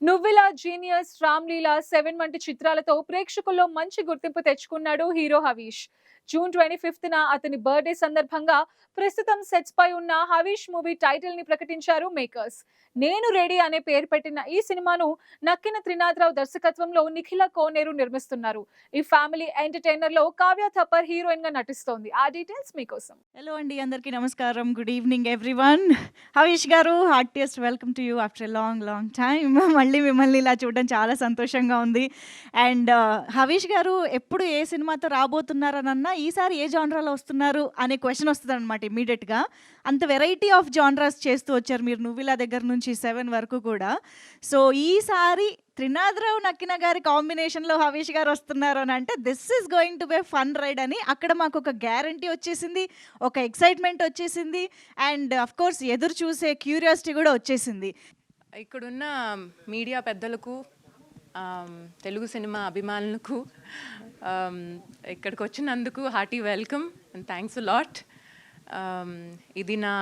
నువ్విలా, జీనియస్, రామ్‌లీల, 7 వంటి చిత్రాలతో ప్రేక్షకుల్లో మంచి గుర్తింపు తెచ్చుకున్నాడు హీరో హరీష్. జూన్ 25న అతని బర్త్‌డే సందర్భంగా ప్రస్తుతం సెట్స్ పై ఉన్న హరీష్ మూవీ టైటిల్‌ని ప్రకటించారు మేకర్స్. 'నేను రెడీ' అనే పేరు పెట్టిన ఈ సినిమాను నక్కిన త్రినాథరావు దర్శకత్వంలో నిఖిల కోనేరు నిర్మిస్తున్నారు. ఈ ఫ్యామిలీ ఎంటర్‌టైనర్‌లో కావ్య థప్పర్ హీరోయిన్‌గా నటిస్తోంది. ఆ డీటెయిల్స్ మీకోసం. హలో అండి, అందరికీ నమస్కారం. Good evening everyone. Harish garu, heartiest welcome to you after a long time. మళ్ళీ మిమ్మల్ని ఇలా చూడడం చాలా సంతోషంగా ఉంది. అండ్ హరీష్ గారు ఎప్పుడు ఏ సినిమాతో రాబోతున్నారనన్నా ఈసారి ఏ జానరాలో వస్తున్నారు అనే క్వశ్చన్ వస్తుందన్నమాట ఇమ్మీడియట్గా. అంత వెరైటీ ఆఫ్ జానరాస్ చేస్తూ వచ్చారు మీరు, నువ్విలా దగ్గర నుంచి 7 వరకు కూడా. సో ఈసారి త్రినాథరావు నక్కిన గారి కాంబినేషన్లో హరీష్ గారు వస్తున్నారు అని అంటే this is going to be fun ride అని అక్కడ మాకు ఒక గ్యారంటీ వచ్చేసింది, ఒక ఎక్సైట్మెంట్ వచ్చేసింది, అండ్ అఫ్ కోర్స్ ఎదురు చూసే క్యూరియాసిటీ కూడా వచ్చేసింది. ఇక్కడున్న మీడియా పెద్దలకు, తెలుగు సినిమా అభిమానులకు ఇక్కడికి వచ్చినందుకు hearty welcome and thanks lot. ఇది నా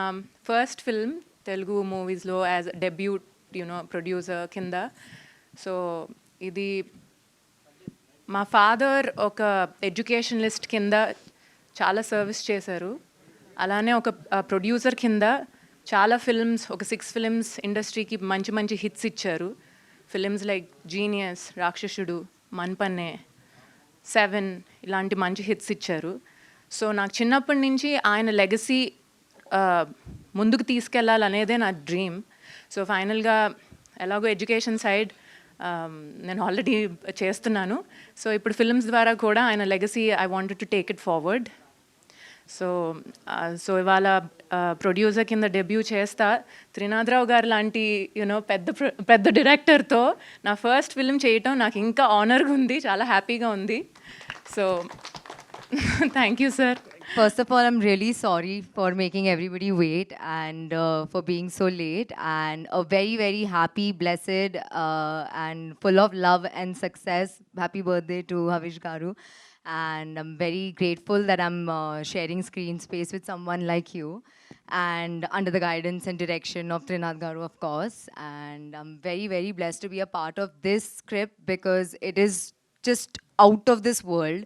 ఫస్ట్ ఫిల్మ్ తెలుగు మూవీస్లో యాజ్ డెబ్యూట్ ప్రొడ్యూసర్ కింద. సో ఇది మా ఫాదర్ ఒక ఎడ్యుకేషనలిస్ట్ కింద చాలా సర్వీస్ చేశారు. అలానే ఒక ప్రొడ్యూసర్ కింద చాలా ఫిల్మ్స్, ఒక 6 ఫిల్మ్స్ ఇండస్ట్రీకి మంచి మంచి హిట్స్ ఇచ్చారు. ఫిల్మ్స్ లైక్ జీనియస్, రాక్షసుడు, మన్పన్నే, 7 ఇలాంటి మంచి హిట్స్ ఇచ్చారు. సో నాకు చిన్నప్పటి నుంచి ఆయన లెగసీ ముందుకు తీసుకెళ్లాలనేదే నా డ్రీమ్. సో ఫైనల్గా ఎలాగో ఎడ్యుకేషన్ సైడ్ నేను ఆల్రెడీ చేస్తున్నాను. సో ఇప్పుడు ఫిల్మ్స్ ద్వారా కూడా ఆయన legacy I wanted to take it forward. So ఇవాళ ప్రొడ్యూసర్ కింద డెబ్యూ చేస్తా. త్రినాథరావు గారు లాంటి పెద్ద డైరెక్టర్తో నా ఫస్ట్ ఫిల్మ్ చేయటం నాకు ఇంకా ఆనర్గా ఉంది, చాలా హ్యాపీగా ఉంది. So thank you sir. First of all, I'm really sorry for making everybody wait and for being so late. And a very, very happy, blessed, and full of love and success. Happy birthday to Havish Garu. And I'm very grateful that I'm sharing screen space with someone like you. And under the guidance and direction of Trinath Garu, of course. And I'm very, very blessed to be a part of this script because it is just out of this world.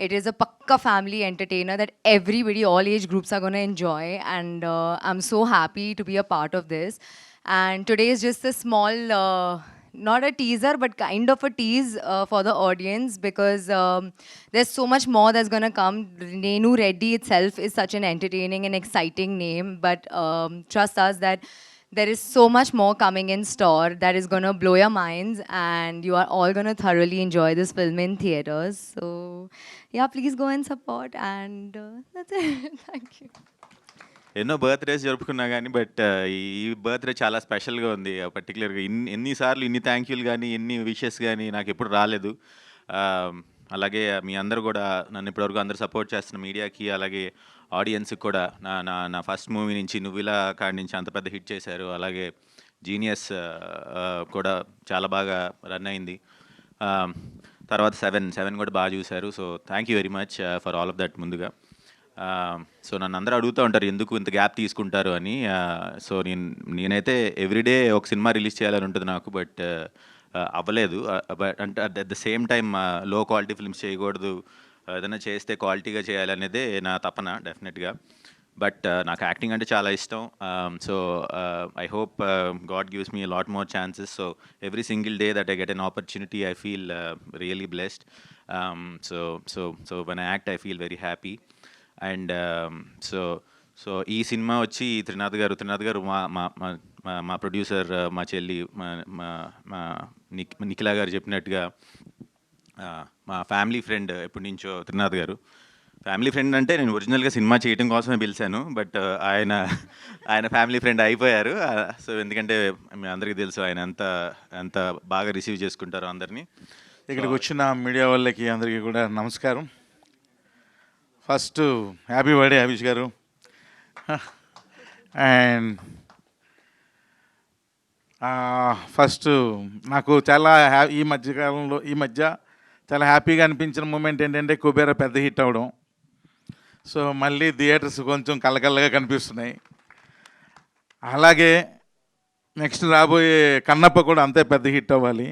It is a pakka family entertainer that everybody, all age groups are going to enjoy. And I'm so happy to be a part of this. And today is just a small, not a teaser, but kind of a tease for the audience because there's so much more that's going to come. Nenu Reddy itself is such an entertaining and exciting name. But trust us that there is so much more coming in store that is going to blow your minds and you are all going to thoroughly enjoy this film in theaters. So yeah, please go and support and that's it. Thank you. ఎన్నో birthdays జరుపుకున్నా కానీ but ఈ birthday చాలా స్పెషల్గా ఉంది. పర్టికులర్గా ఎన్నిసార్లు ఇన్ని thank యూలు కానీ ఎన్ని విషెస్ కానీ నాకు ఎప్పుడు రాలేదు. అలాగే మీ అందరూ కూడా నన్ను ఇప్పటివరకు అందరూ సపోర్ట్ చేస్తున్న మీడియాకి, అలాగే ఆడియన్స్కి కూడా నా నా నా ఫస్ట్ మూవీ నుంచి నువ్విలా కాడి నుంచి అంత పెద్ద హిట్ చేశారు. అలాగే జీనియస్ కూడా చాలా బాగా రన్ అయింది. తర్వాత 7 కూడా బాగా చూశారు. So thank you very much for all of that ముందుగా. సో నన్ను అందరూ అడుగుతూ ఉంటారు ఎందుకు ఇంత గ్యాప్ తీసుకుంటారు అని. సో నేనైతే ఎవ్రీడే ఒక సినిమా రిలీజ్ చేయాలని ఉంటుంది నాకు, బట్ అవ్వలేదు. బట్ అంటే అట్ ద సేమ్ టైం లో క్వాలిటీ ఫిల్మ్స్ చేయకూడదు, ఏదైనా చేస్తే క్వాలిటీగా చేయాలనేదే నా తపన డెఫినెట్గా. బట్ నాకు యాక్టింగ్ అంటే చాలా ఇష్టం. So I hope God gives me lot more chances. So every single day that I get an opportunity I feel really blessed. So when I act I feel very happy. And so ఈ cinema వచ్చి త్రినాథ్ గారు మా producer, మా చెల్లి, మా నిఖిల గారు చెప్పినట్టుగా మా ఫ్యామిలీ ఫ్రెండ్ ఎప్పటి నుంచో. త్రినాథ్ గారు ఫ్యామిలీ ఫ్రెండ్ అంటే నేను ఒరిజినల్గా సినిమా చేయడం కోసమే పిలిచాను, బట్ ఆయన ఫ్యామిలీ ఫ్రెండ్ అయిపోయారు. సో ఎందుకంటే మీ అందరికీ తెలుసు ఆయన ఎంత బాగా రిసీవ్ చేసుకుంటారో అందరినీ. ఇక్కడికి వచ్చిన మీడియా వాళ్ళకి అందరికీ కూడా నమస్కారం. ఫస్ట్ హ్యాపీ బర్త్డే హరీష్ గారు. అండ్ ఫస్ట్ నాకు చాలా ఈ మధ్య చాలా హ్యాపీగా అనిపించిన మూమెంట్ ఏంటంటే కుబేరా పెద్ద హిట్ అవ్వడం. సో మళ్ళీ థియేటర్స్ కొంచెం కలకల్లగా కనిపిస్తున్నాయి. అలాగే నెక్స్ట్ రాబోయే కన్నప్ప కూడా అంతే పెద్ద హిట్ అవ్వాలి.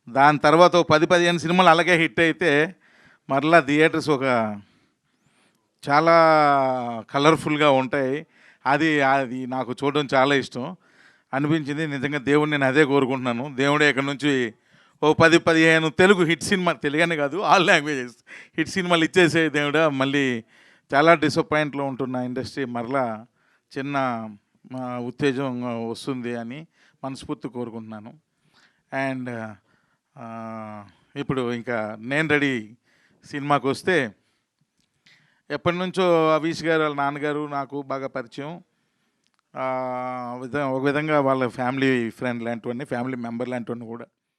దాని తర్వాత ఓ 10-15 సినిమాలు అలాగే హిట్ అయితే మరలా థియేటర్స్ ఒక చాలా కలర్ఫుల్గా ఉంటాయి. అది అది నాకు చూడడం చాలా ఇష్టం అనిపించింది. నిజంగా దేవుడిని నేను అదే కోరుకుంటున్నాను. దేవుడే ఇక్కడ నుంచి ఓ 10-15 తెలుగు హిట్ సినిమా, తెలుగనే కాదు ఆల్ లాంగ్వేజెస్ హిట్ సినిమాలు ఇచ్చేసే దేవుడా. మళ్ళీ చాలా డిసప్పాయింట్లో ఉంటున్న ఇండస్ట్రీ మరలా చిన్న ఉత్తేజం వస్తుంది అని మనస్ఫూర్తి కోరుకుంటున్నాను. అండ్ ఇప్పుడు ఇంకా నేను రెడీ సినిమాకి వస్తే, ఎప్పటి నుంచో హరీష్ గారు వాళ్ళ నాన్నగారు నాకు బాగా పరిచయం. ఒక విధంగా వాళ్ళ ఫ్యామిలీ ఫ్రెండ్ లాంటివన్నీ, ఫ్యామిలీ మెంబర్ లాంటివన్నీ కూడా.